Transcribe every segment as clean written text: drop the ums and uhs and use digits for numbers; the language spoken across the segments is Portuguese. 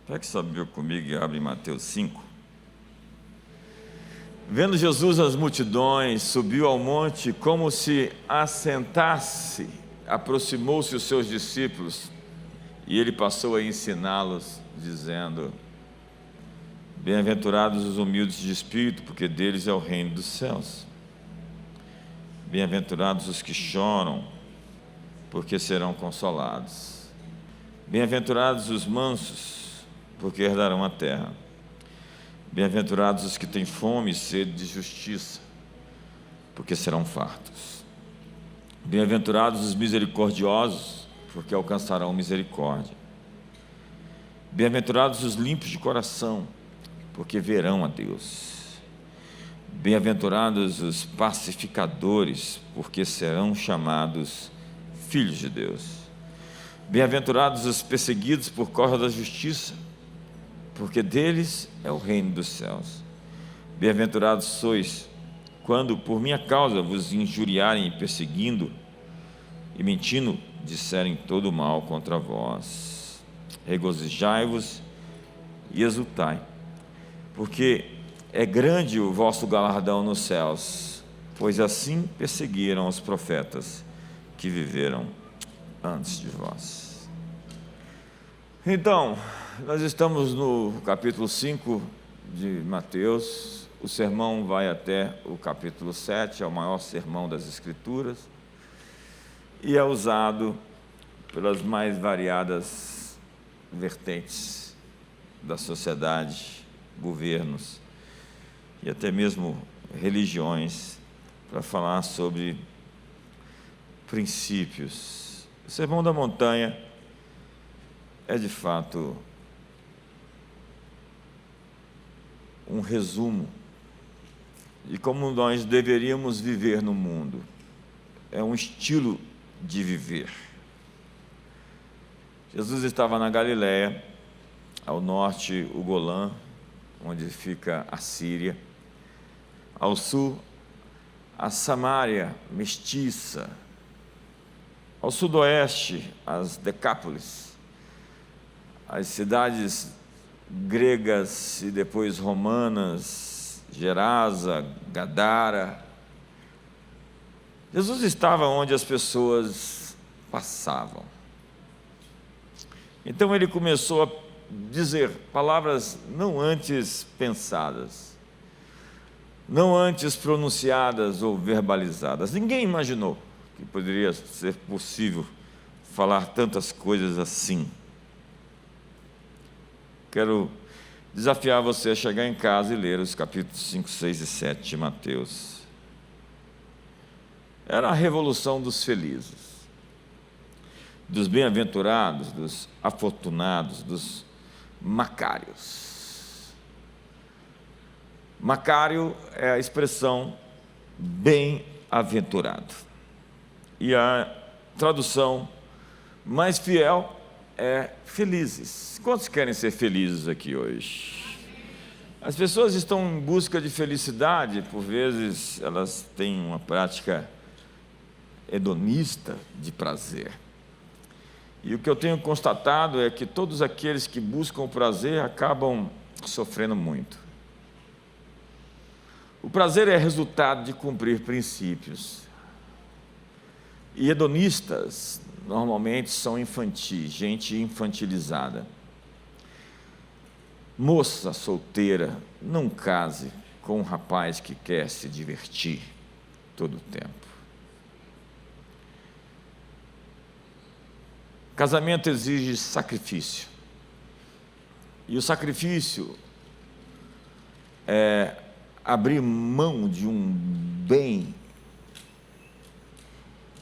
Pegue sua Bíblia comigo e abre Mateus 5. Vendo Jesus as multidões, subiu ao monte como se assentasse, aproximou-se os seus discípulos e ele passou a ensiná-los, dizendo: Bem-aventurados os humildes de espírito, porque deles é o reino dos céus. Bem-aventurados os que choram, porque serão consolados. Bem-aventurados os mansos, porque herdarão a terra. Bem-aventurados os que têm fome e sede de justiça, porque serão fartos. Bem-aventurados os misericordiosos, porque alcançarão misericórdia. Bem-aventurados os limpos de coração, porque verão a Deus. Bem-aventurados os pacificadores, porque serão chamados filhos de Deus. Bem-aventurados os perseguidos por causa da justiça, porque deles é o reino dos céus. Bem-aventurados sois, quando por minha causa vos injuriarem e perseguindo, e mentindo, disserem todo mal contra vós. Regozijai-vos e exultai, porque é grande o vosso galardão nos céus, pois assim perseguiram os profetas que viveram antes de vós. Então, nós estamos no capítulo 5 de Mateus. O sermão vai até o capítulo 7, é o maior sermão das Escrituras, e é usado pelas mais variadas vertentes da sociedade, governos e até mesmo religiões, para falar sobre princípios. O Sermão da Montanha é de fato um resumo de como nós deveríamos viver no mundo. É um estilo de viver. Jesus estava na Galileia, ao norte o Golã, onde fica a Síria, ao sul a Samária mestiça, ao sudoeste as Decápolis, as cidades gregas e depois romanas, Gerasa, Gadara. Jesus estava onde as pessoas passavam. Então ele começou a dizer palavras não antes pensadas, não antes pronunciadas ou verbalizadas. Ninguém imaginou que poderia ser possível falar tantas coisas assim. Quero desafiar você a chegar em casa e ler os capítulos 5, 6 e 7 de Mateus. Era a revolução dos felizes, dos bem-aventurados, dos afortunados, dos macários. Macário é a expressão bem-aventurado. E a tradução mais fiel é felizes. Quantos querem ser felizes aqui hoje? As pessoas estão em busca de felicidade, por vezes elas têm uma prática hedonista de prazer. E o que eu tenho constatado é que todos aqueles que buscam o prazer acabam sofrendo muito. O prazer é resultado de cumprir princípios. E hedonistas normalmente são infantis, gente infantilizada. Moça solteira, não case com um rapaz que quer se divertir todo o tempo. Casamento exige sacrifício. E o sacrifício é abrir mão de um bem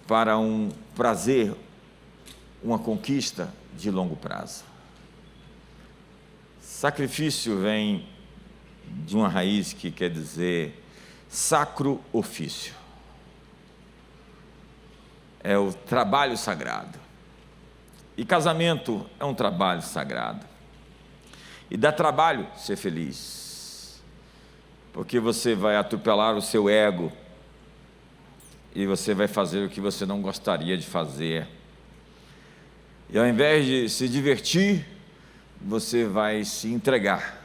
para um prazer, uma conquista de longo prazo. Sacrifício vem de uma raiz que quer dizer sacro ofício. É o trabalho sagrado. E casamento é um trabalho sagrado. E dá trabalho ser feliz, porque você vai atropelar o seu ego e você vai fazer o que você não gostaria de fazer. E ao invés de se divertir, você vai se entregar,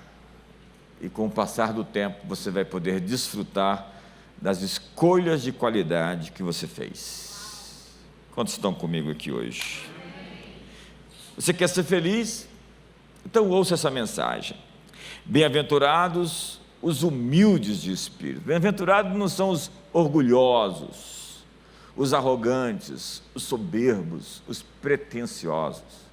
e com o passar do tempo você vai poder desfrutar das escolhas de qualidade que você fez. Quantos estão comigo aqui hoje? Você quer ser feliz? Então ouça essa mensagem. Bem-aventurados os humildes de espírito. Bem-aventurados não são os orgulhosos, os arrogantes, os soberbos, os pretensiosos.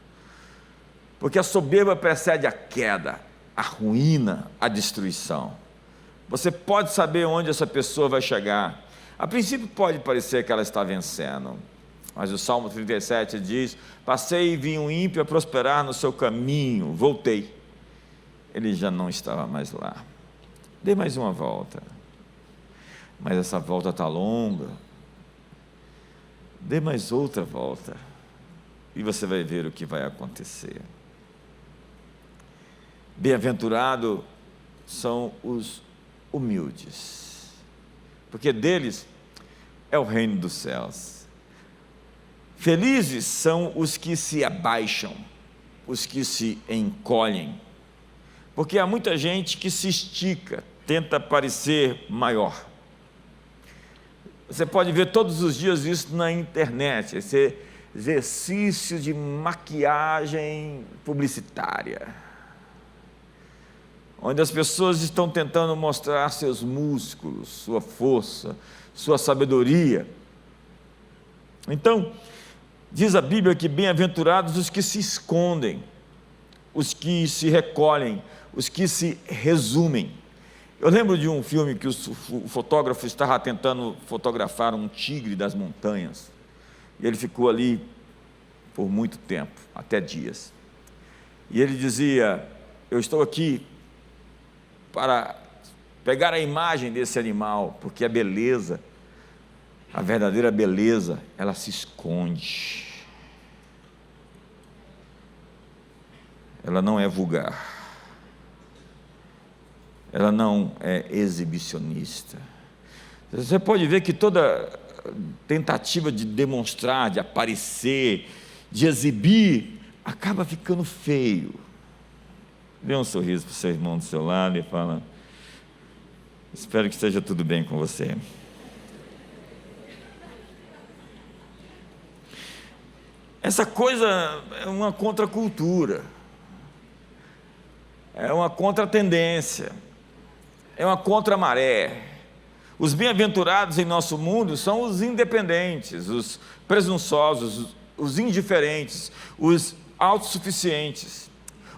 Porque a soberba precede a queda, a ruína, a destruição. Você pode saber onde essa pessoa vai chegar. A princípio pode parecer que ela está vencendo, mas o Salmo 37 diz: passei e vi um ímpio a prosperar no seu caminho, voltei. Ele já não estava mais lá. Dê mais uma volta. Mas essa volta está longa. Dê mais outra volta. E você vai ver o que vai acontecer. Bem-aventurado são os humildes, porque deles é o reino dos céus. Felizes são os que se abaixam, os que se encolhem, porque há muita gente que se estica, tenta parecer maior. Você pode ver todos os dias isso na internet, esse exercício de maquiagem publicitária, onde as pessoas estão tentando mostrar seus músculos, sua força, sua sabedoria. Então, diz a Bíblia que bem-aventurados os que se escondem, os que se recolhem, os que se resumem. Eu lembro de um filme que o fotógrafo estava tentando fotografar um tigre das montanhas, e ele ficou ali por muito tempo, até dias. E ele dizia: eu estou aqui para pegar a imagem desse animal, porque a beleza, a verdadeira beleza, ela se esconde. Ela não é vulgar. Ela não é exibicionista. Você pode ver que toda tentativa de demonstrar, de aparecer, de exibir, acaba ficando feio. Dê um sorriso para o seu irmão do seu lado e fala: espero que esteja tudo bem com você. Essa coisa é uma contracultura, é uma contratendência, é uma contramaré. Os bem-aventurados em nosso mundo são os independentes, os presunçosos, os indiferentes, os autossuficientes.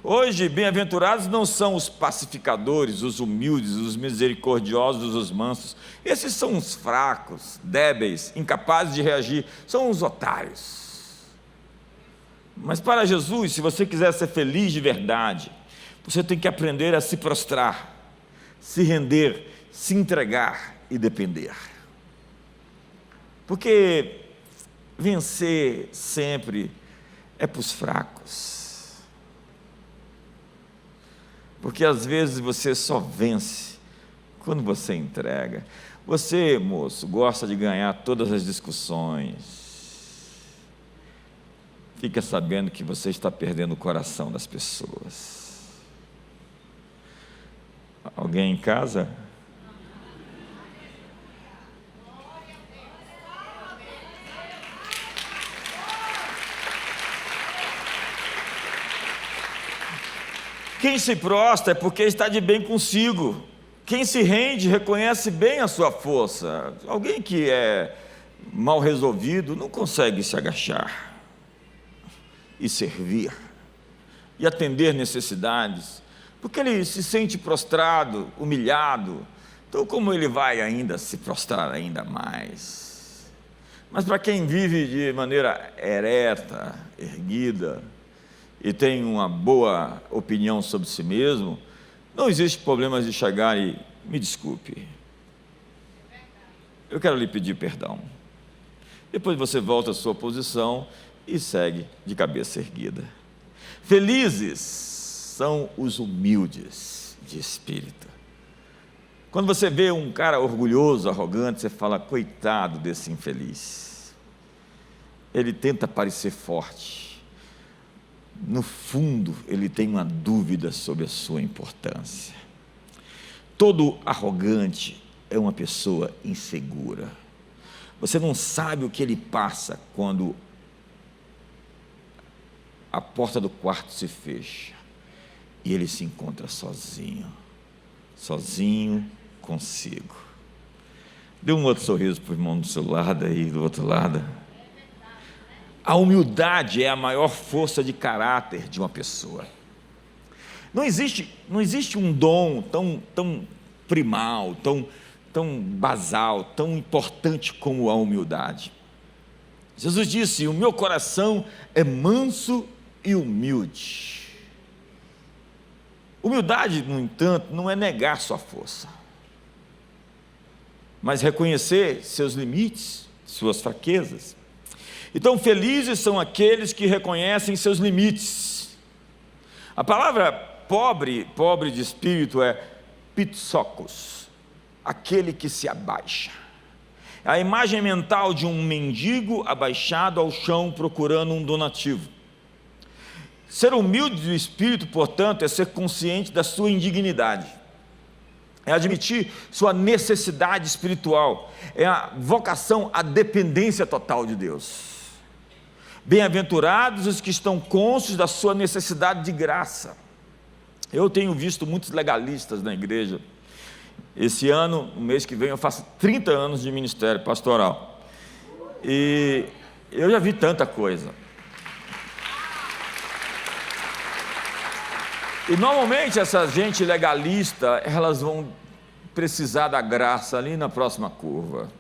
Hoje, bem-aventurados não são os pacificadores, os humildes, os misericordiosos, os mansos. Esses são os fracos, débeis, incapazes de reagir, são os otários. Mas para Jesus, se você quiser ser feliz de verdade, você tem que aprender a se prostrar, se render, se entregar e depender. Porque vencer sempre é para os fracos. Porque às vezes você só vence quando você entrega. Você, moço, gosta de ganhar todas as discussões. Fica sabendo que você está perdendo o coração das pessoas. Alguém em casa? Quem se prostra é porque está de bem consigo. Quem se rende reconhece bem a sua força. Alguém que é mal resolvido não consegue se agachar e servir e atender necessidades, porque ele se sente prostrado, humilhado. Então, como ele vai ainda se prostrar ainda mais? Mas para quem vive de maneira ereta, erguida, e tem uma boa opinião sobre si mesmo, não existe problema de chegar e: me desculpe, eu quero lhe pedir perdão. Depois você volta à sua posição e segue de cabeça erguida. Felizes são os humildes de espírito. Quando você vê um cara orgulhoso, arrogante, você fala: coitado desse infeliz. Ele tenta parecer forte, no fundo, ele tem uma dúvida sobre a sua importância. Todo arrogante é uma pessoa insegura. Você não sabe o que ele passa quando a porta do quarto se fecha e ele se encontra sozinho consigo. Dê um outro sorriso para o irmão do seu lado aí, do outro lado. A humildade é a maior força de caráter de uma pessoa. Não existe um dom tão primal, tão basal, tão importante como a humildade. Jesus disse: o meu coração é manso e humilde. Humildade, no entanto, não é negar sua força, mas reconhecer seus limites, suas fraquezas. Então, felizes são aqueles que reconhecem seus limites. A palavra pobre de espírito é pitsokos, aquele que se abaixa. É a imagem mental de um mendigo abaixado ao chão procurando um donativo. Ser humilde de espírito, portanto, é ser consciente da sua indignidade, é admitir sua necessidade espiritual, é a vocação à dependência total de Deus. Bem-aventurados os que estão conscientes da sua necessidade de graça. Eu tenho visto muitos legalistas na igreja. Esse ano, no mês que vem, eu faço 30 anos de ministério pastoral, e eu já vi tanta coisa. E normalmente essa gente legalista, elas vão precisar da graça ali na próxima curva.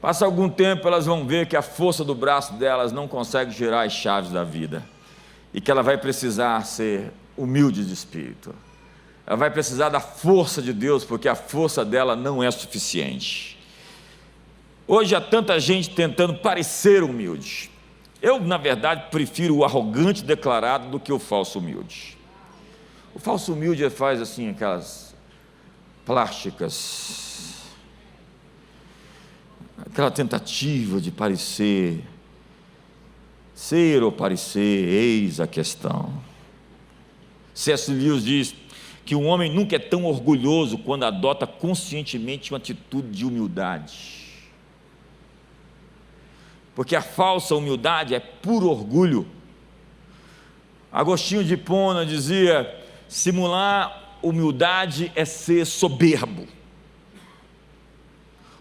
Passa algum tempo, elas vão ver que a força do braço delas não consegue girar as chaves da vida, e que ela vai precisar ser humilde de espírito. Ela vai precisar da força de Deus, porque a força dela não é suficiente. Hoje há tanta gente tentando parecer humilde. Eu, na verdade, prefiro o arrogante declarado do que o falso humilde. O falso humilde faz assim, aquelas plásticas, aquela tentativa de parecer, ser ou parecer, eis a questão. C.S. Lewis diz que um homem nunca é tão orgulhoso quando adota conscientemente uma atitude de humildade, porque a falsa humildade é puro orgulho. Agostinho de Hipona dizia: simular humildade é ser soberbo.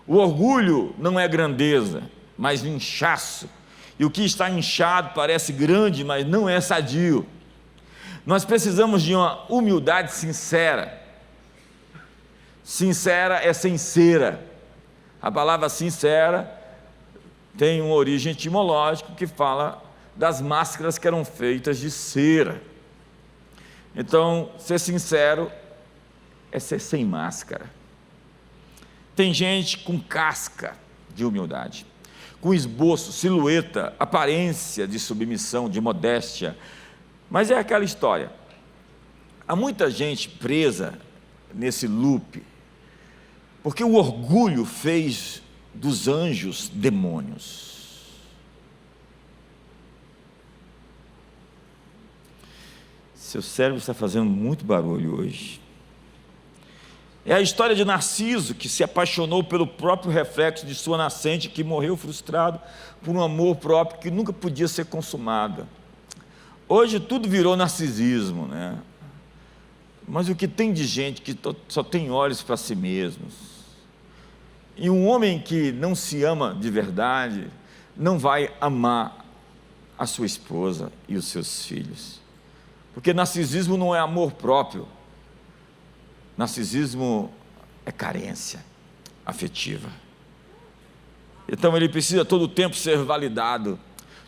O orgulho não é grandeza, mas inchaço, e o que está inchado parece grande, mas não é sadio. Nós precisamos de uma humildade sincera. Sincera é sem cera. A palavra sincera tem uma origem etimológica que fala das máscaras que eram feitas de cera. Então, ser sincero é ser sem máscara. Tem gente com casca de humildade, com esboço, silhueta, aparência de submissão, de modéstia, mas é aquela história. Há muita gente presa nesse loop, porque o orgulho fez dos anjos demônios. Seu cérebro está fazendo muito barulho hoje. É a história de Narciso, que se apaixonou pelo próprio reflexo de sua nascente, que morreu frustrado por um amor próprio que nunca podia ser consumado. Hoje tudo virou narcisismo, né? Mas o que tem de gente que só tem olhos para si mesmos, e um homem que não se ama de verdade, não vai amar a sua esposa e os seus filhos, porque narcisismo não é amor próprio. Narcisismo é carência afetiva. Então ele precisa todo o tempo ser validado,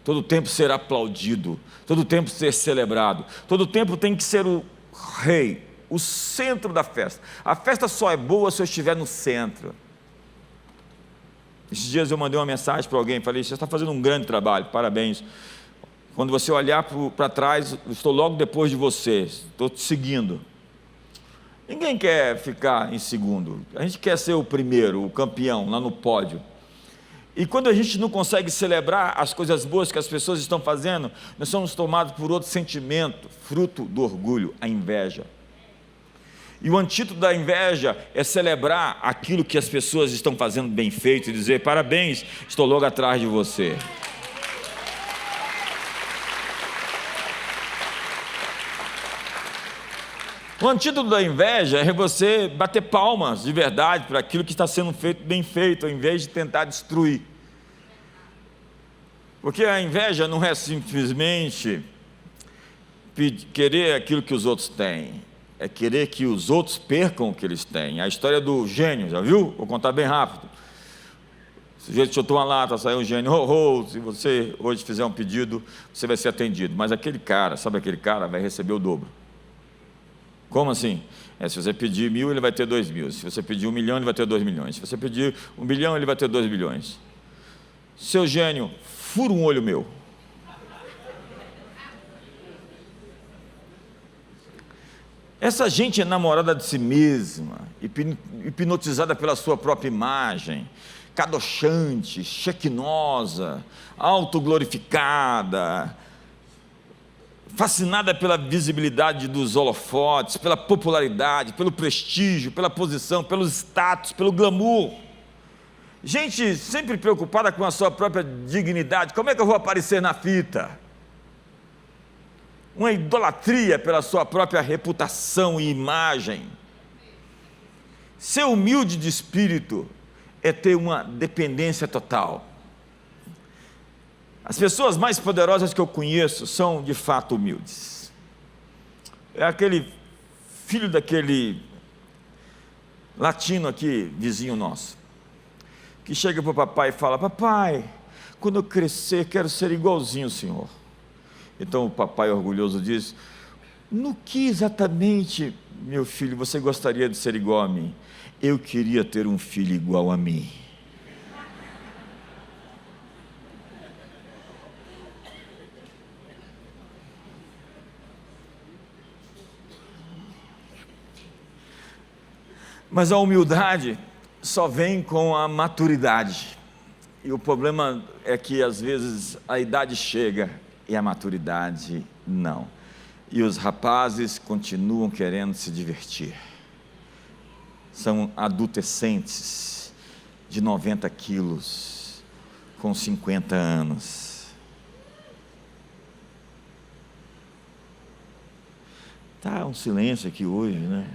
todo o tempo ser aplaudido, todo o tempo ser celebrado, todo o tempo tem que ser o rei, o centro da festa. A festa só é boa se eu estiver no centro. Esses dias eu mandei uma mensagem para alguém, falei: você está fazendo um grande trabalho, parabéns. Quando você olhar para trás, eu estou logo depois de você, estou te seguindo. Ninguém quer ficar em segundo, a gente quer ser o primeiro, o campeão, lá no pódio. E quando a gente não consegue celebrar as coisas boas que as pessoas estão fazendo, nós somos tomados por outro sentimento, fruto do orgulho, a inveja. E o antídoto da inveja é celebrar aquilo que as pessoas estão fazendo bem feito e dizer: parabéns, estou logo atrás de você. O antídoto da inveja é você bater palmas de verdade para aquilo que está sendo feito bem feito, ao invés de tentar destruir. Porque a inveja não é simplesmente querer aquilo que os outros têm, é querer que os outros percam o que eles têm. A história do gênio, já viu? Vou contar bem rápido. O sujeito chutou uma lata, saiu um gênio, se você hoje fizer um pedido, você vai ser atendido. Mas aquele cara, sabe aquele cara, vai receber o dobro. Como assim? Se você pedir 1.000, ele vai ter 2.000. Se você pedir 1 milhão, ele vai ter 2 milhões. Se você pedir 1 bilhão, ele vai ter 2 bilhões. Seu gênio, fura um olho meu. Essa gente é enamorada de si mesma, hipnotizada pela sua própria imagem, cadochante, chequinosa, autoglorificada, fascinada pela visibilidade dos holofotes, pela popularidade, pelo prestígio, pela posição, pelos status, pelo glamour. Gente sempre preocupada com a sua própria dignidade. Como é que eu vou aparecer na fita? Uma idolatria pela sua própria reputação e imagem. Ser humilde de espírito é ter uma dependência total. As pessoas mais poderosas que eu conheço são de fato humildes. É aquele filho daquele latino aqui, vizinho nosso, que chega para o papai e fala: papai, quando eu crescer quero ser igualzinho ao senhor. Então o papai orgulhoso diz: no que exatamente, meu filho, você gostaria de ser igual a mim? Eu queria ter um filho igual a mim. Mas a humildade só vem com a maturidade. E o problema é que às vezes a idade chega e a maturidade não. E os rapazes continuam querendo se divertir. São adolescentes de 90 quilos, com 50 anos. Tá um silêncio aqui hoje, né?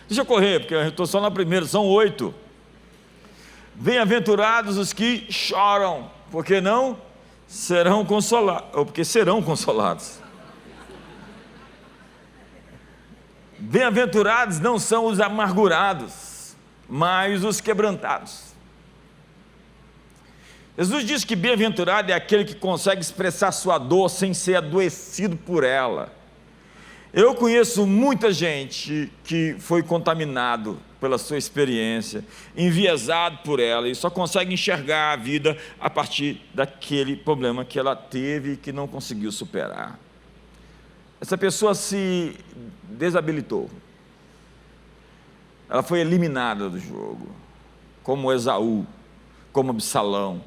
Deixa eu correr, porque eu estou só na primeira, são 8. Bem-aventurados os que choram, porque não serão consolados, ou porque serão consolados. Bem-aventurados não são os amargurados, mas os quebrantados. Jesus diz que bem-aventurado é aquele que consegue expressar sua dor sem ser adoecido por ela. Eu conheço muita gente que foi contaminado pela sua experiência, enviesado por ela, e só consegue enxergar a vida a partir daquele problema que ela teve e que não conseguiu superar. Essa pessoa se desabilitou. Ela foi eliminada do jogo, como Esaú, como Absalão.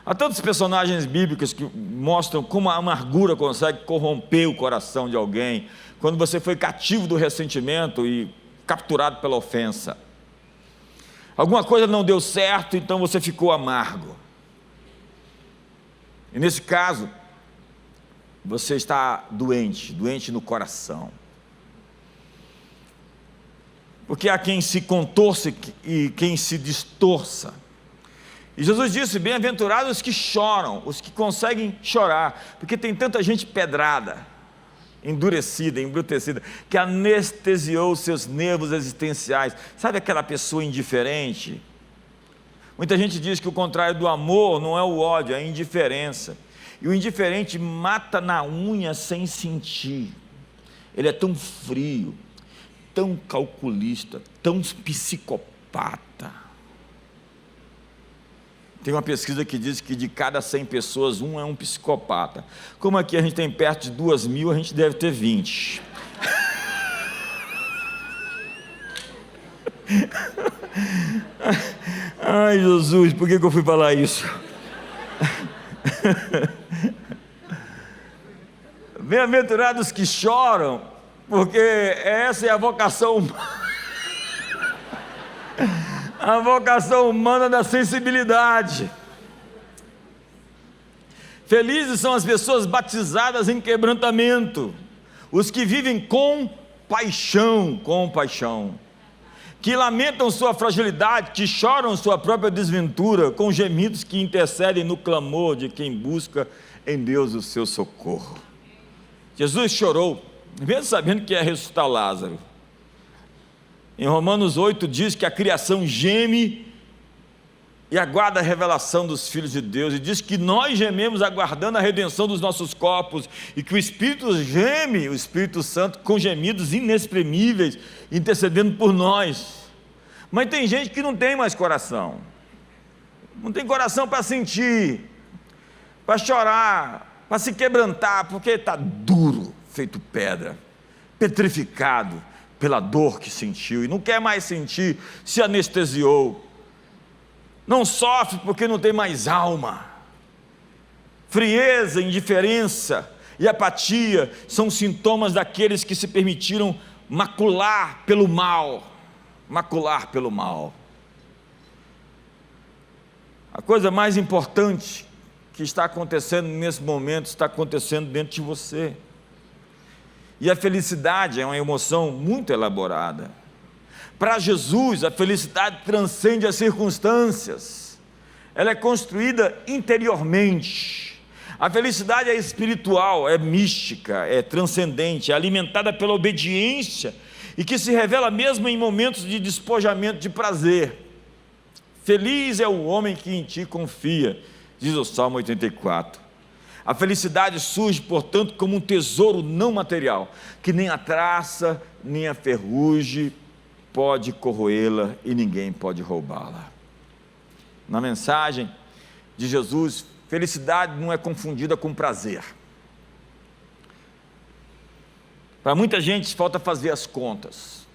Há tantos personagens bíblicos que mostram como a amargura consegue corromper o coração de alguém, quando você foi cativo do ressentimento e capturado pela ofensa. Alguma coisa não deu certo, então você ficou amargo. E nesse caso, você está doente no coração. Porque há quem se contorça e quem se distorça. E Jesus disse: bem-aventurados os que choram, os que conseguem chorar, porque tem tanta gente pedrada, endurecida, embrutecida, que anestesiou seus nervos existenciais. Sabe aquela pessoa indiferente? Muita gente diz que o contrário do amor não é o ódio, é a indiferença. E o indiferente mata na unha sem sentir. Ele é tão frio, tão calculista, tão psicopata. Tem uma pesquisa que diz que de cada 100 pessoas, um é um psicopata. Como aqui a gente tem perto de 2.000, a gente deve ter 20. Ai, Jesus, por que eu fui falar isso? Bem-aventurados que choram, porque essa é a vocação humana. A vocação humana da sensibilidade. Felizes são as pessoas batizadas em quebrantamento, os que vivem com paixão, que lamentam sua fragilidade, que choram sua própria desventura, com gemidos que intercedem no clamor de quem busca em Deus o seu socorro. Jesus chorou, mesmo sabendo que ia ressuscitar Lázaro. Em Romanos 8 diz que a criação geme e aguarda a revelação dos filhos de Deus, e diz que nós gememos aguardando a redenção dos nossos corpos, e que o Espírito geme, o Espírito Santo, com gemidos inexprimíveis, intercedendo por nós. Mas tem gente que não tem mais coração, não tem coração para sentir, para chorar, para se quebrantar, porque está duro, feito pedra, petrificado pela dor que sentiu, e não quer mais sentir, se anestesiou. Não sofre porque não tem mais alma. Frieza, indiferença e apatia são sintomas daqueles que se permitiram macular pelo mal. A coisa mais importante que está acontecendo nesse momento está acontecendo dentro de você. E a felicidade é uma emoção muito elaborada. Para Jesus, a felicidade transcende as circunstâncias, ela é construída interiormente. A felicidade é espiritual, é mística, é transcendente, é alimentada pela obediência e que se revela mesmo em momentos de despojamento de prazer. Feliz é o homem que em ti confia, diz o Salmo 84. A felicidade surge, portanto, como um tesouro não material, que nem a traça, nem a ferrugem pode corroê-la e ninguém pode roubá-la. Na mensagem de Jesus, felicidade não é confundida com prazer. Para muita gente falta fazer as contas,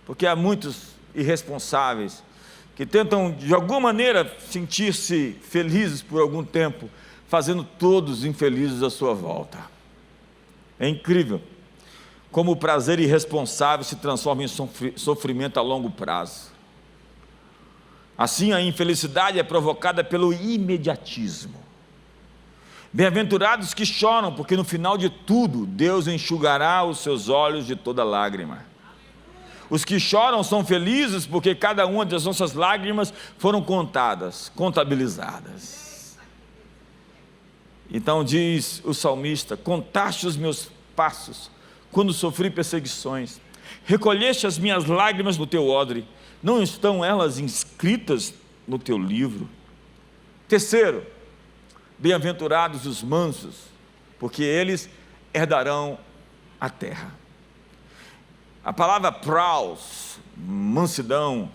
porque há muitos irresponsáveis que tentam de alguma maneira sentir-se felizes por algum tempo, fazendo todos infelizes à sua volta. É incrível como o prazer irresponsável se transforma em sofrimento a longo prazo. Assim, a infelicidade é provocada pelo imediatismo. Bem-aventurados que choram, porque no final de tudo, Deus enxugará os seus olhos de toda lágrima. Os que choram são felizes, porque cada uma das nossas lágrimas foram contadas, contabilizadas. Então diz o salmista: contaste os meus passos, quando sofri perseguições, recolheste as minhas lágrimas no teu odre, não estão elas inscritas no teu livro? Terceiro, bem-aventurados os mansos, porque eles herdarão a terra. A palavra praus, mansidão,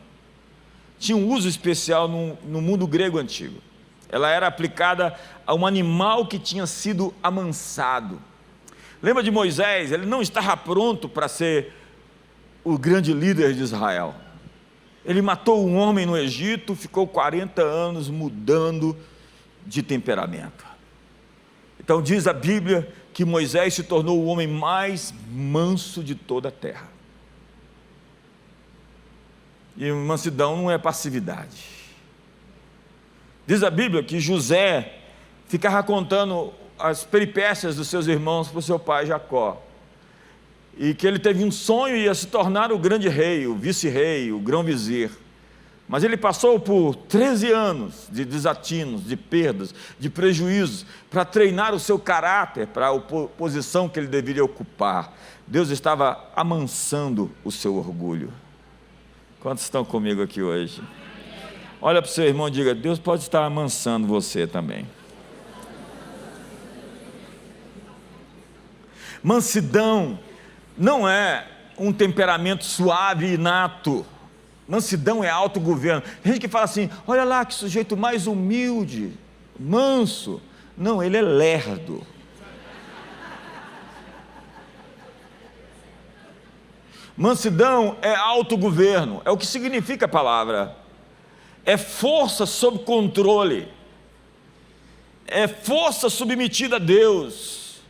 tinha um uso especial no mundo grego antigo. Ela era aplicada a um animal que tinha sido amansado. Lembra de Moisés? Ele não estava pronto para ser o grande líder de Israel. Ele matou um homem no Egito, ficou 40 anos mudando de temperamento. Então diz a Bíblia que Moisés se tornou o homem mais manso de toda a terra. E mansidão não é passividade. Diz a Bíblia que José ficava contando as peripécias dos seus irmãos para o seu pai Jacó, e que ele teve um sonho e ia se tornar o grande rei, o vice-rei, o grão-vizir, mas ele passou por 13 anos de desatinos, de perdas, de prejuízos, para treinar o seu caráter para a posição que ele deveria ocupar. Deus estava amansando o seu orgulho. Quantos estão comigo aqui hoje? Olha para o seu irmão e diga: Deus pode estar amansando você também. Mansidão não é um temperamento suave e inato. Mansidão é autogoverno. Tem gente que fala assim: olha lá que sujeito mais humilde, manso. Não, ele é lerdo. Mansidão é autogoverno, é o que significa a palavra. é força sob controle, é força submetida a Deus,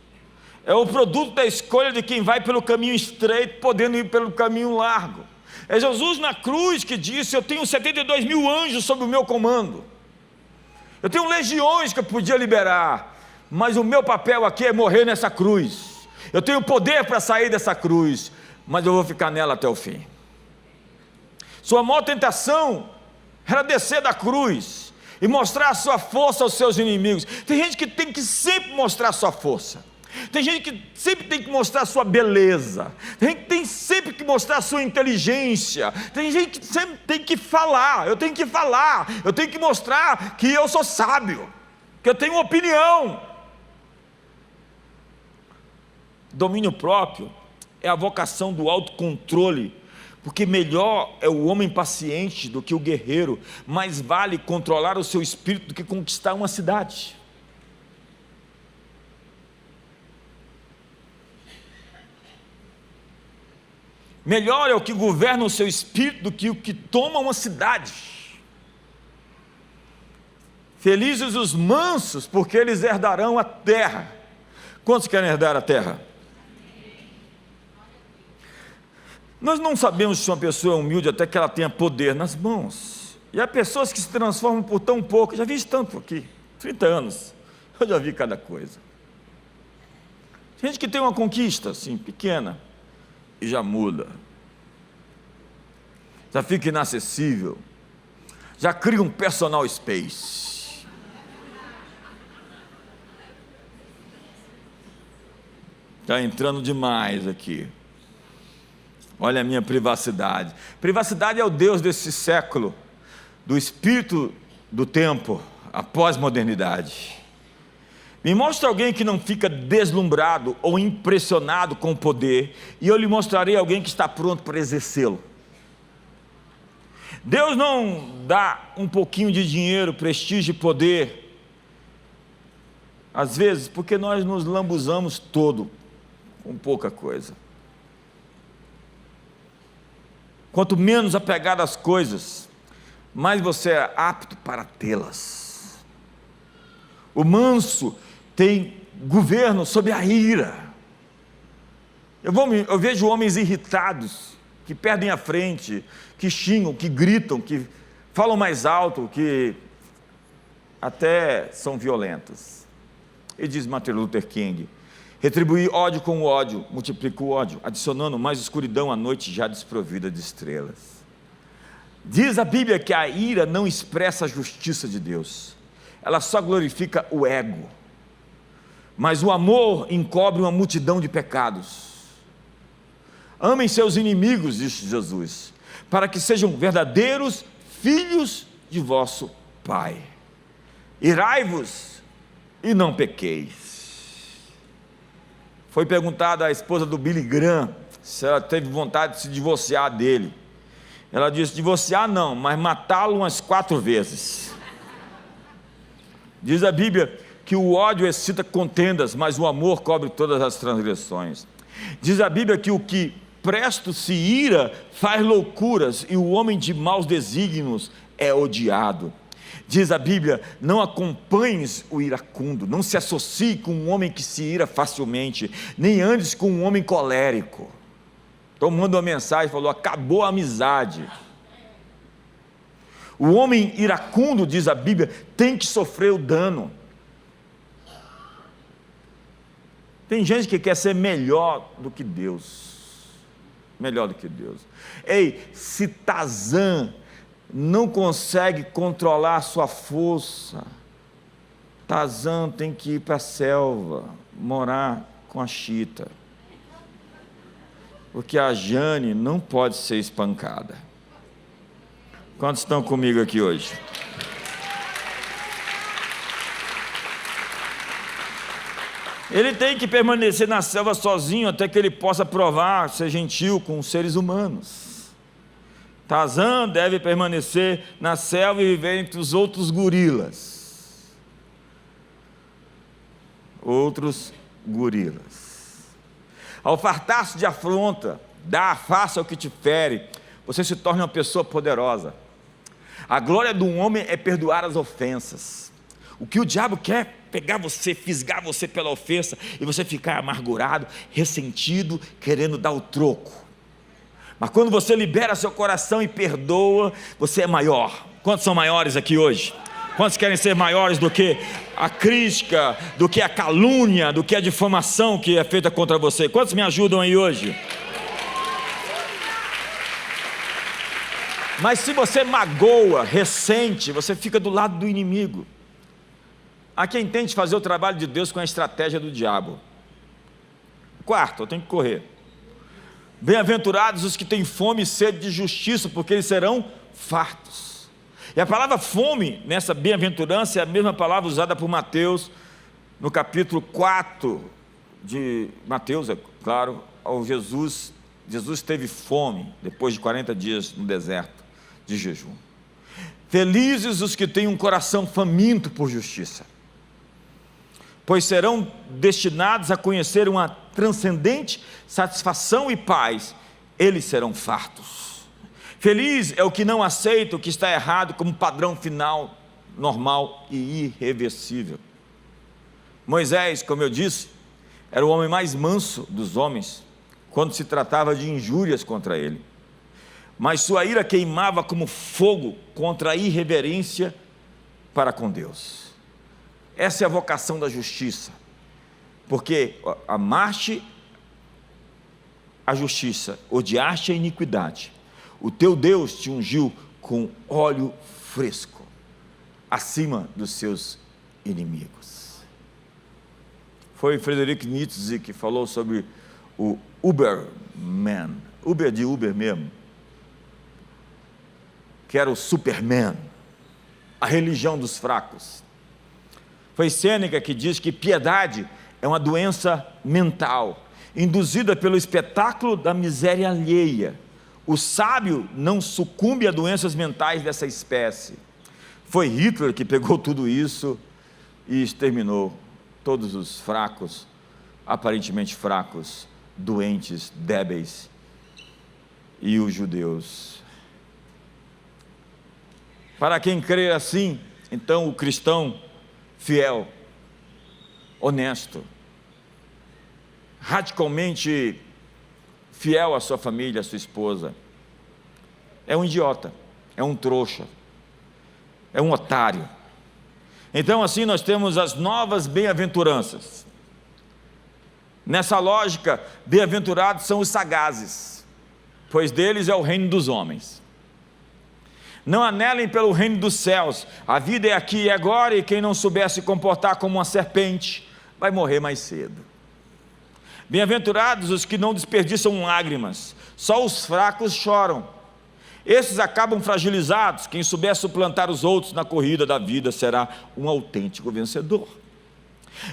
é o produto da escolha de quem vai pelo caminho estreito, podendo ir pelo caminho largo. É Jesus na cruz que disse: eu tenho 72 mil anjos sob o meu comando, eu tenho legiões que eu podia liberar, mas o meu papel aqui é morrer nessa cruz. Eu tenho poder para sair dessa cruz, mas eu vou ficar nela até o fim. Sua maior tentação era descer da cruz e mostrar a sua força aos seus inimigos. Tem gente que tem que sempre mostrar a sua força, tem gente que sempre tem que mostrar a sua beleza, tem gente que tem sempre que mostrar a sua inteligência, tem gente que sempre tem que falar. Eu tenho que falar, eu tenho que mostrar que eu sou sábio, que eu tenho opinião. Domínio próprio é a vocação do autocontrole, porque melhor é o homem paciente do que o guerreiro, mais vale controlar o seu espírito do que conquistar uma cidade. Melhor é o que governa o seu espírito do que o que toma uma cidade. Felizes os mansos, porque eles herdarão a terra. Quantos querem herdar a terra? Nós não sabemos se uma pessoa é humilde até que ela tenha poder nas mãos. E há pessoas que se transformam por tão pouco. Eu já vi isso tanto aqui, 30 anos, eu já vi cada coisa. Gente que tem uma conquista assim, pequena, e já muda, já fica inacessível, já cria um personal space. Está entrando demais aqui. Olha a minha privacidade. Privacidade é o Deus desse século, do espírito do tempo, a pós-modernidade. Me mostra alguém que não fica deslumbrado ou impressionado com o poder, e eu lhe mostrarei alguém que está pronto para exercê-lo. Deus não dá um pouquinho de dinheiro, prestígio e poder, às vezes, porque nós nos lambuzamos todo com pouca coisa. Quanto menos apegado às coisas, mais você é apto para tê-las. O manso tem governo sobre a ira. Eu vejo homens irritados, que perdem a frente, que xingam, que gritam, que falam mais alto, que até são violentos. E diz Martin Luther King: retribuir ódio com ódio multiplica o ódio, adicionando mais escuridão à noite já desprovida de estrelas. Diz a Bíblia que a ira não expressa a justiça de Deus, ela só glorifica o ego. Mas o amor encobre uma multidão de pecados. Amem seus inimigos, disse Jesus, para que sejam verdadeiros filhos de vosso Pai. Irai-vos e não pequeis. Foi perguntada à esposa do Billy Graham se ela teve vontade de se divorciar dele. Ela disse: divorciar não, mas matá-lo umas 4 vezes. Diz a Bíblia que o ódio excita contendas, mas o amor cobre todas as transgressões. Diz a Bíblia que o que presto se ira faz loucuras, e o homem de maus desígnios é odiado. Diz a Bíblia: não acompanhes o iracundo, não se associe com um homem que se ira facilmente, nem andes com um homem colérico. Então manda uma mensagem, falou: acabou a amizade. O homem iracundo, diz a Bíblia, tem que sofrer o dano. Tem gente que quer ser melhor do que Deus, melhor do que Deus. Ei, se Tarzan não consegue controlar a sua força, Tarzan tem que ir para a selva, morar com a Chita, porque a Jane não pode ser espancada. Quantos estão comigo aqui hoje? Ele tem que permanecer na selva sozinho até que ele possa provar ser gentil com os seres humanos. Tarzan deve permanecer na selva e viver entre os outros gorilas. Outros gorilas. Ao fartar-se de afronta, dá a face ao que te fere, você se torna uma pessoa poderosa. A glória do homem é perdoar as ofensas. O que o diabo quer é pegar você, fisgar você pela ofensa, e você ficar amargurado, ressentido, querendo dar o troco. Mas quando você libera seu coração e perdoa, você é maior. Quantos são maiores aqui hoje? Quantos querem ser maiores do que a crítica, do que a calúnia, do que a difamação que é feita contra você? Quantos me ajudam aí hoje? Mas se você magoa, ressente, você fica do lado do inimigo. Há quem tente fazer o trabalho de Deus com a estratégia do diabo. Quarto, eu tenho que correr. Bem-aventurados os que têm fome e sede de justiça, porque eles serão fartos. E a palavra fome, nessa bem-aventurança, é a mesma palavra usada por Mateus, no capítulo 4 de Mateus, é claro, ao Jesus teve fome, depois de 40 dias no deserto de jejum. Felizes os que têm um coração faminto por justiça, pois serão destinados a conhecer uma transcendente satisfação e paz, eles serão fartos. Feliz é o que não aceita o que está errado como padrão final, normal e irreversível. Moisés, como eu disse, era o homem mais manso dos homens, quando se tratava de injúrias contra ele, mas sua ira queimava como fogo contra a irreverência para com Deus. Essa é a vocação da justiça, porque amaste a justiça, odiaste a iniquidade. O teu Deus te ungiu com óleo fresco, acima dos seus inimigos. Foi Friedrich Nietzsche que falou sobre o Uberman, Uber de Uber mesmo, que era o Superman, a religião dos fracos. Foi Sêneca que diz que piedade é uma doença mental, induzida pelo espetáculo da miséria alheia. O sábio não sucumbe a doenças mentais dessa espécie. Foi Hitler que pegou tudo isso e exterminou todos os fracos, aparentemente fracos, doentes, débeis, e os judeus. Para quem crê assim, então o cristão fiel, honesto, radicalmente fiel à sua família, à sua esposa, é um idiota, é um trouxa, é um otário. Então assim nós temos as novas bem-aventuranças. Nessa lógica, bem-aventurados são os sagazes, pois deles é o reino dos homens. Não anelem pelo reino dos céus, a vida é aqui e agora, e quem não souber se comportar como uma serpente, vai morrer mais cedo. Bem-aventurados os que não desperdiçam lágrimas, só os fracos choram. Esses acabam fragilizados, quem souber suplantar os outros na corrida da vida será um autêntico vencedor.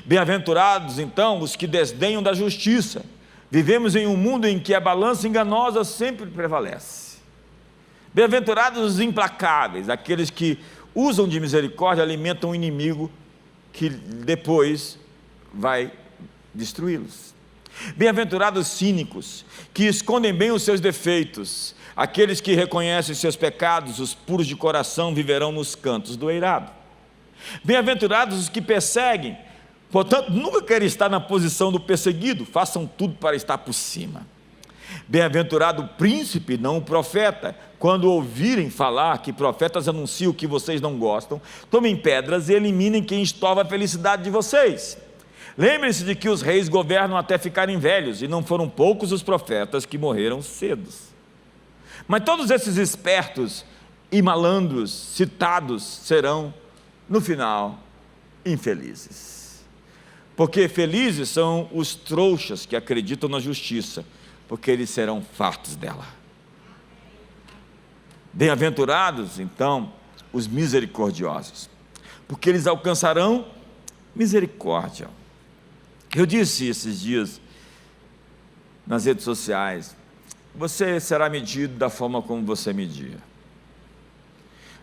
Bem-aventurados então os que desdenham da justiça. Vivemos em um mundo em que a balança enganosa sempre prevalece. Bem-aventurados os implacáveis, aqueles que usam de misericórdia, alimentam o inimigo que depois vai destruí-los. Bem-aventurados os cínicos, que escondem bem os seus defeitos, aqueles que reconhecem seus pecados, os puros de coração viverão nos cantos do eirado. Bem-aventurados os que perseguem, portanto nunca querem estar na posição do perseguido, façam tudo para estar por cima. Bem-aventurado o príncipe, não o profeta, quando ouvirem falar que profetas anunciam o que vocês não gostam, tomem pedras e eliminem quem estorva a felicidade de vocês. Lembrem-se de que os reis governam até ficarem velhos, e não foram poucos os profetas que morreram cedos. Mas todos esses espertos e malandros citados serão, no final, infelizes. Porque felizes são os trouxas que acreditam na justiça, porque eles serão fartos dela. Bem-aventurados, então, os misericordiosos, porque eles alcançarão misericórdia. Eu disse esses dias nas redes sociais, você será medido da forma como você media.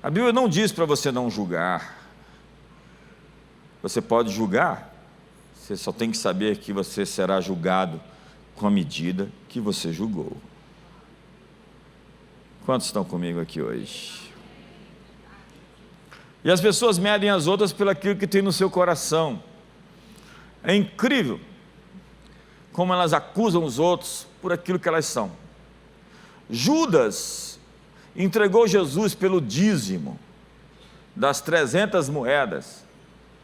A Bíblia não diz para você não julgar. Você pode julgar, você só tem que saber que você será julgado com a medida que você julgou. Quantos estão comigo aqui hoje? E as pessoas medem as outras pelo aquilo que tem no seu coração. É incrível como elas acusam os outros por aquilo que elas são. Judas entregou Jesus pelo dízimo das 300 moedas,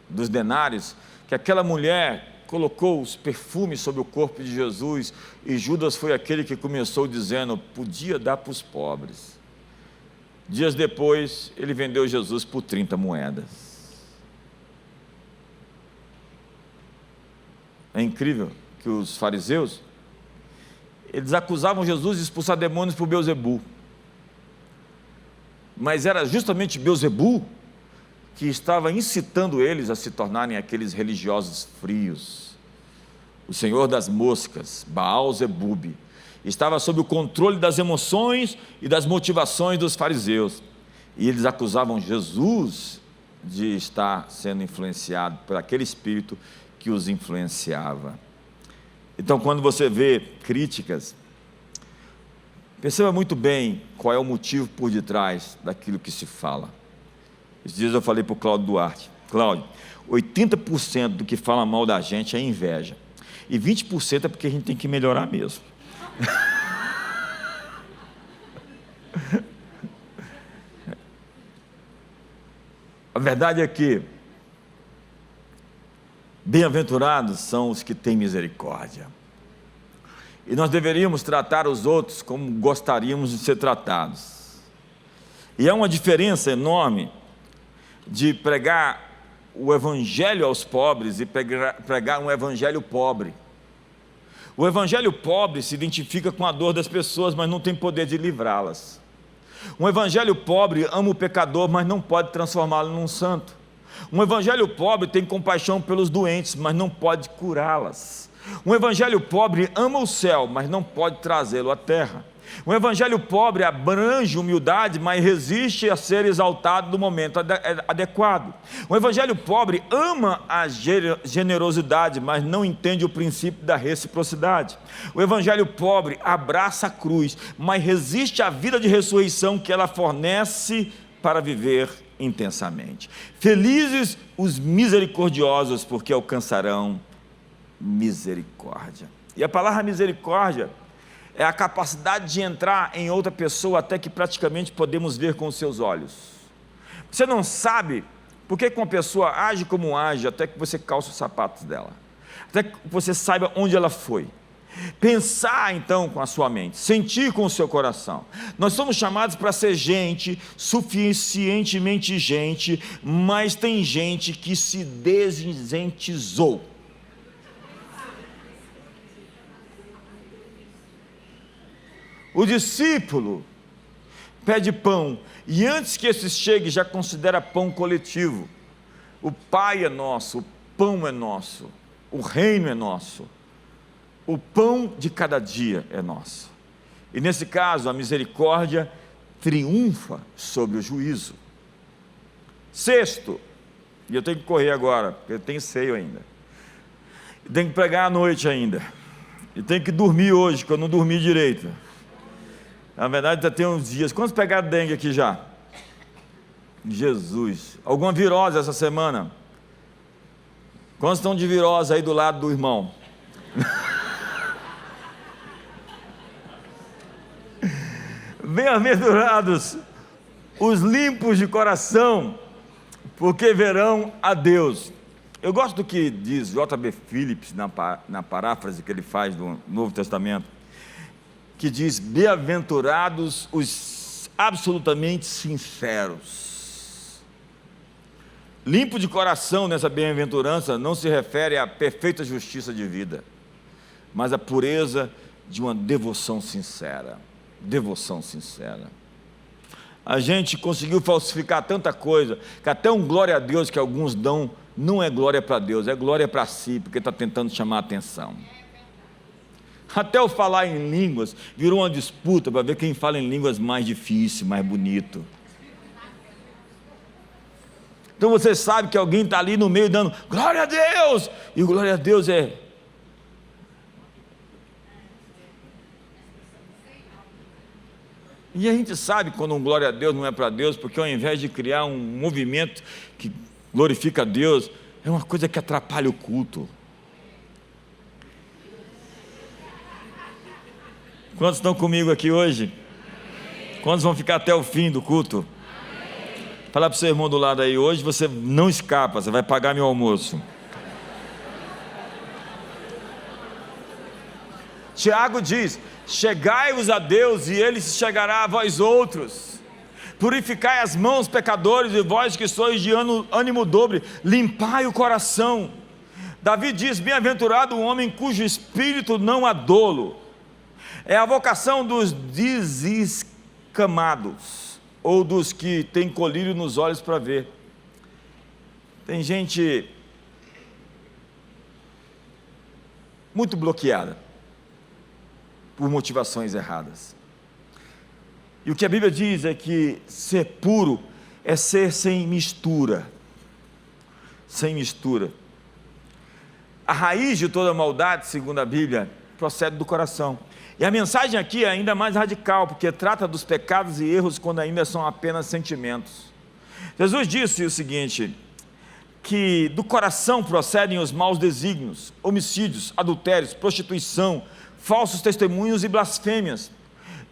dos denários, que aquela mulher colocou os perfumes sobre o corpo de Jesus, e Judas foi aquele que começou dizendo: podia dar para os pobres. Dias depois, ele vendeu Jesus por 30 moedas. É incrível que os fariseus, eles acusavam Jesus de expulsar demônios por Beelzebu, mas era justamente Beelzebu que estava incitando eles a se tornarem aqueles religiosos frios. O senhor das moscas, Baal-zebub, estava sob o controle das emoções e das motivações dos fariseus, e eles acusavam Jesus de estar sendo influenciado por aquele espírito que os influenciava. Então, quando você vê críticas, perceba muito bem qual é o motivo por detrás daquilo que se fala. Esses dias eu falei para o Cláudio Duarte: Cláudio, 80% do que fala mal da gente é inveja, e 20% é porque a gente tem que melhorar mesmo. A verdade é que bem-aventurados são os que têm misericórdia, e nós deveríamos tratar os outros como gostaríamos de ser tratados. E há uma diferença enorme de pregar o evangelho aos pobres e pregar um evangelho pobre. O evangelho pobre se identifica com a dor das pessoas, mas não tem poder de livrá-las. Um evangelho pobre ama o pecador, mas não pode transformá-lo num santo. Um evangelho pobre tem compaixão pelos doentes, mas não pode curá-las. Um evangelho pobre ama o céu, mas não pode trazê-lo à terra. Um evangelho pobre abrange humildade, mas resiste a ser exaltado no momento adequado. Um evangelho pobre ama a generosidade, mas não entende o princípio da reciprocidade. O evangelho pobre abraça a cruz, mas resiste à vida de ressurreição que ela fornece para viver intensamente. Felizes os misericordiosos, porque alcançarão misericórdia. E a palavra misericórdia é a capacidade de entrar em outra pessoa até que praticamente podemos ver com os seus olhos. Você não sabe por que uma pessoa age como age até que você calça os sapatos dela, até que você saiba onde ela foi. Pensar então com a sua mente, sentir com o seu coração. Nós somos chamados para ser gente, suficientemente gente, mas tem gente que se desentizou. O discípulo pede pão, e antes que esse chegue, já considera pão coletivo. O Pai é nosso, o pão é nosso, o reino é nosso, o pão de cada dia é nosso. E nesse caso, a misericórdia triunfa sobre o juízo. Sexto, e eu tenho que correr agora, porque eu tenho ceia ainda, eu tenho que pregar à noite ainda, e tenho que dormir hoje, que eu não dormi direito. Na verdade, já tem uns dias. Quantos pegaram dengue aqui já? Jesus. Alguma virose essa semana? Quantos estão de virose aí do lado do irmão? Bem-aventurados os limpos de coração, porque verão a Deus. Eu gosto do que diz J.B. Phillips na paráfrase que ele faz do Novo Testamento, que diz: bem-aventurados os absolutamente sinceros. Limpo de coração nessa bem-aventurança não se refere à perfeita justiça de vida, mas à pureza de uma devoção sincera. Devoção sincera. A gente conseguiu falsificar tanta coisa, que até um glória a Deus que alguns dão, não é glória para Deus, é glória para si, porque está tentando chamar a atenção. Até o falar em línguas virou uma disputa para ver quem fala em línguas mais difícil, mais bonito. Então você sabe que alguém está ali no meio dando glória a Deus, e o glória a Deus é... E a gente sabe quando um glória a Deus não é para Deus, porque ao invés de criar um movimento que glorifica a Deus, é uma coisa que atrapalha o culto. Quantos estão comigo aqui hoje? Quantos vão ficar até o fim do culto? Fala para o seu irmão do lado aí, hoje você não escapa, você vai pagar meu almoço. Tiago diz: chegai-vos a Deus e Ele se chegará a vós outros. Purificai as mãos, pecadores, e vós que sois de ânimo dobre, limpai o coração. Davi diz: bem-aventurado o homem cujo espírito não há dolo. É a vocação dos desescamados, ou dos que têm colírio nos olhos para ver. Tem gente muito bloqueada por motivações erradas. E o que a Bíblia diz é que ser puro é ser sem mistura. Sem mistura. A raiz de toda maldade, segundo a Bíblia, procede do coração. E a mensagem aqui é ainda mais radical, porque trata dos pecados e erros quando ainda são apenas sentimentos. Jesus disse o seguinte, que do coração procedem os maus desígnios, homicídios, adultérios, prostituição, falsos testemunhos e blasfêmias.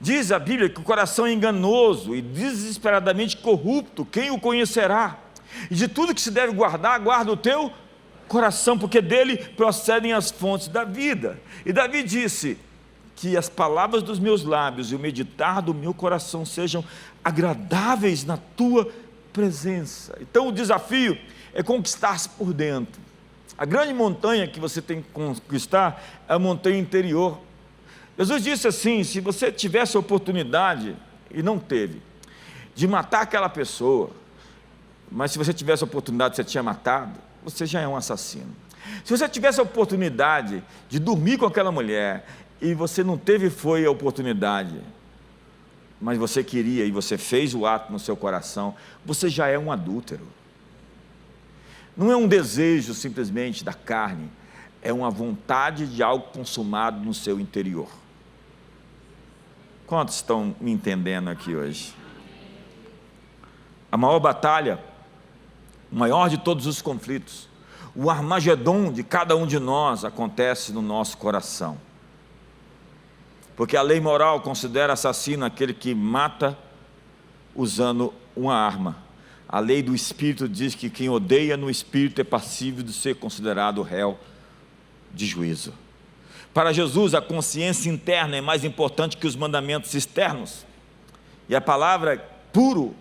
Diz a Bíblia que o coração é enganoso e desesperadamente corrupto, quem o conhecerá? E de tudo que se deve guardar, guarda o teu coração, porque dele procedem as fontes da vida. E Davi disse que as palavras dos meus lábios e o meditar do meu coração sejam agradáveis na tua presença. Então o desafio é conquistar-se por dentro. A grande montanha que você tem que conquistar é a montanha interior. Jesus disse assim: se você tivesse a oportunidade, e não teve, de matar aquela pessoa, mas se você tivesse a oportunidade, você tinha matado, você já é um assassino. Se você tivesse a oportunidade de dormir com aquela mulher, e você não teve foi a oportunidade, mas você queria e você fez o ato no seu coração, você já é um adúltero. Não é um desejo simplesmente da carne, é uma vontade de algo consumado no seu interior. Quantos estão me entendendo aqui hoje? A maior batalha, o maior de todos os conflitos, o Armagedon de cada um de nós acontece no nosso coração. Porque a lei moral considera assassino aquele que mata usando uma arma. A lei do Espírito diz que quem odeia no Espírito é passível de ser considerado réu de juízo. Para Jesus, a consciência interna é mais importante que os mandamentos externos. E a palavra puro,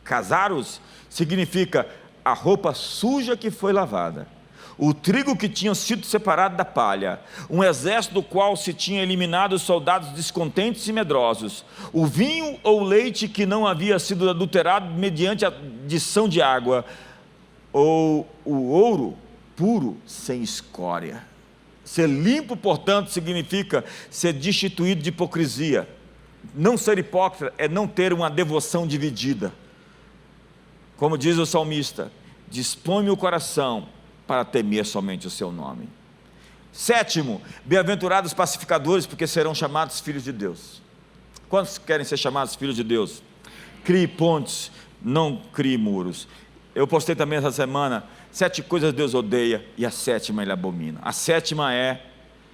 casaros, significa a roupa suja que foi lavada, o trigo que tinha sido separado da palha, um exército do qual se tinha eliminado os soldados descontentes e medrosos, o vinho ou leite que não havia sido adulterado mediante a adição de água, ou o ouro puro sem escória. Ser limpo, portanto, significa ser destituído de hipocrisia. Não ser hipócrita é não ter uma devoção dividida. Como diz o salmista: dispõe-me o coração para temer somente o seu nome. Sétimo, bem-aventurados pacificadores, porque serão chamados filhos de Deus. Quantos querem ser chamados filhos de Deus? Crie pontes, não crie muros. Eu postei também essa semana: 7 coisas Deus odeia, e a 7ª Ele abomina. A 7ª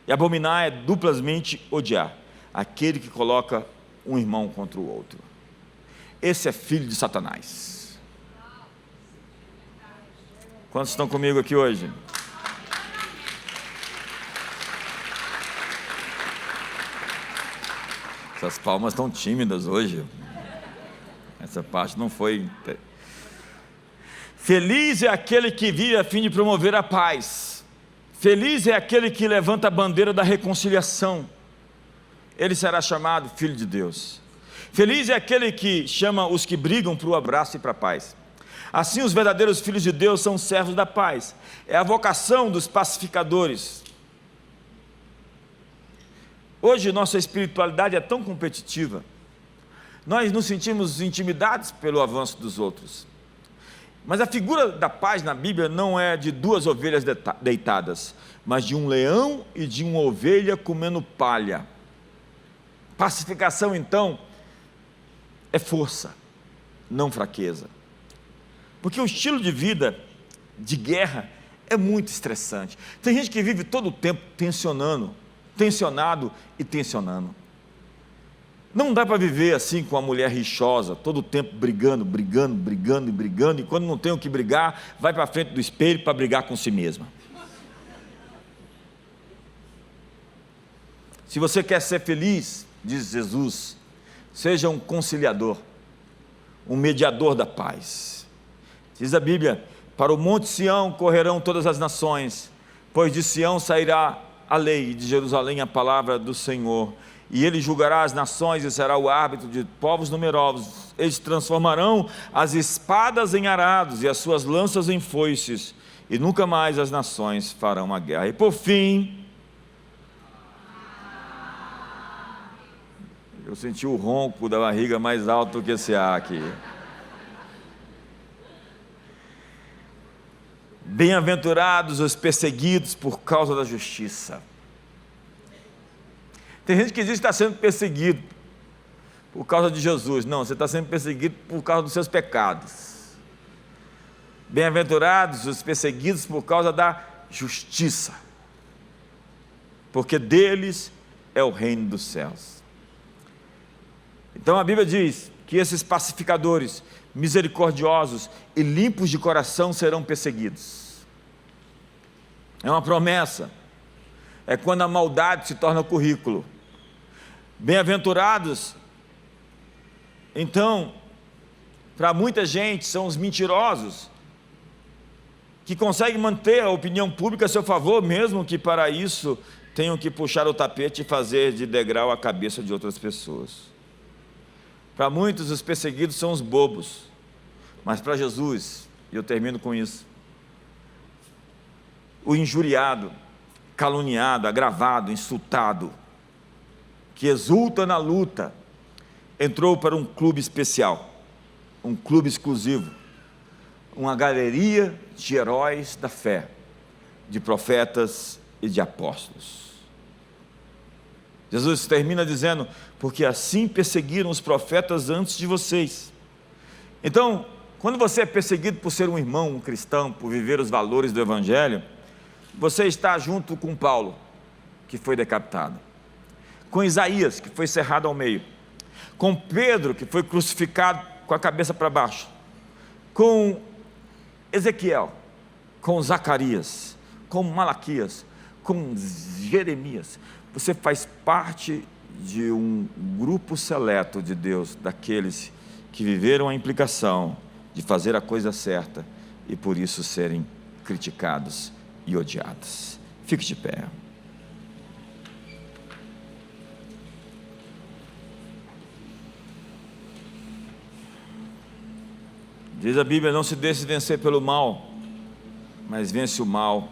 e abominar é duplamente odiar, aquele que coloca um irmão contra o outro. Esse é filho de Satanás. Quantos estão comigo aqui hoje? Essas palmas estão tímidas hoje. Essa parte não foi. Feliz é aquele que vive a fim de promover a paz. Feliz é aquele que levanta a bandeira da reconciliação. Ele será chamado filho de Deus. Feliz é aquele que chama os que brigam para o abraço e para a paz. Assim, os verdadeiros filhos de Deus são servos da paz. É a vocação dos pacificadores. Hoje, nossa espiritualidade é tão competitiva. Nós nos sentimos intimidados pelo avanço dos outros. Mas a figura da paz na Bíblia não é de 2 ovelhas deitadas, mas de um leão e de uma ovelha comendo palha. Pacificação, então, é força, não fraqueza. Porque o estilo de vida de guerra é muito estressante. Tem gente que vive todo o tempo tensionado e tensionando. Não dá para viver assim com a mulher rixosa, todo o tempo brigando, e quando não tem o que brigar, vai para frente do espelho para brigar com si mesma. Se você quer ser feliz, diz Jesus, seja um conciliador, um mediador da paz. Diz a Bíblia: para o monte Sião correrão todas as nações, pois de Sião sairá a lei, e de Jerusalém a palavra do Senhor. E ele julgará as nações e será o árbitro de povos numerosos. Eles transformarão as espadas em arados e as suas lanças em foices, e nunca mais as nações farão a guerra. E por fim, eu senti o ronco da barriga mais alto que esse ar aqui. Bem-aventurados os perseguidos por causa da justiça. Tem gente que diz que está sendo perseguido por causa de Jesus. Não, você está sendo perseguido por causa dos seus pecados. Bem-aventurados os perseguidos por causa da justiça, porque deles é o reino dos céus. Então a Bíblia diz que esses pacificadores, misericordiosos e limpos de coração serão perseguidos. É uma promessa. É quando a maldade se torna currículo. Bem-aventurados, então, para muita gente, são os mentirosos, que conseguem manter a opinião pública a seu favor, mesmo que para isso tenham que puxar o tapete e fazer de degrau a cabeça de outras pessoas. Para muitos, os perseguidos são os bobos, mas para Jesus, e eu termino com isso, o injuriado, caluniado, agravado, insultado, que exulta na luta, entrou para um clube especial, um clube exclusivo, uma galeria de heróis da fé, de profetas e de apóstolos. Jesus termina dizendo: porque assim perseguiram os profetas antes de vocês. Então, quando você é perseguido por ser um irmão, um cristão, por viver os valores do Evangelho, você está junto com Paulo, que foi decapitado, com Isaías, que foi cerrado ao meio, com Pedro, que foi crucificado com a cabeça para baixo, com Ezequiel, com Zacarias, com Malaquias, com Jeremias. Você faz parte de um grupo seleto de Deus, daqueles que viveram a implicação de fazer a coisa certa e por isso serem criticados e odiados. Fique de pé. Diz a Bíblia: não se deixe vencer pelo mal, mas vence o mal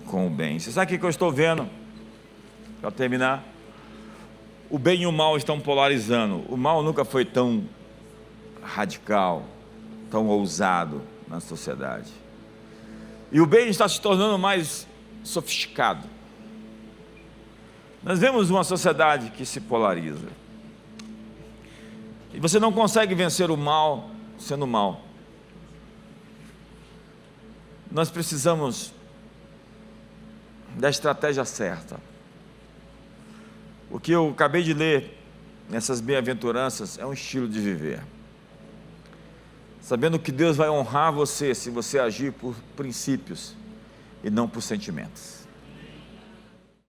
com o bem. Você sabe o que eu estou vendo? Para terminar, o bem e o mal estão polarizando. O mal nunca foi tão radical, tão ousado na sociedade. E o bem está se tornando mais sofisticado. Nós vemos uma sociedade que se polariza. E você não consegue vencer o mal sendo mal. Nós precisamos da estratégia certa. O que eu acabei de ler nessas bem-aventuranças é um estilo de viver, sabendo que Deus vai honrar você se você agir por princípios e não por sentimentos.